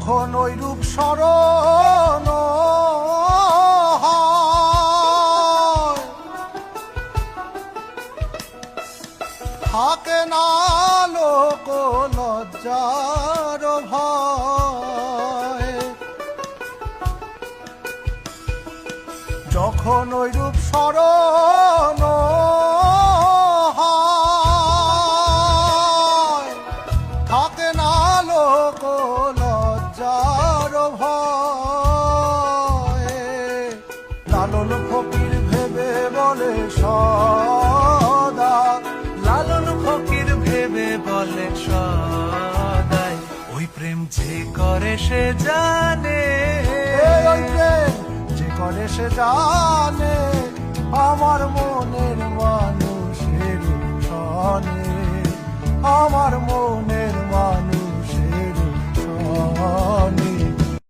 যখন ওই রূপ স্মরণ হয়, থাকে না লোক লজ্জার ভয়। যখন ওই রূপ স্মরণ হয়, থাকে না লোক লজ্জার ভয়। লালন ফকির ভেবে বলে সদা, লালন ফকির ভেবে বলে সদাই, ওই প্রেম যে করে সে জানে, ওই প্রেম যে করে সে জানে, আমার মনের মানুষের সনে, আমার মনের মানুষ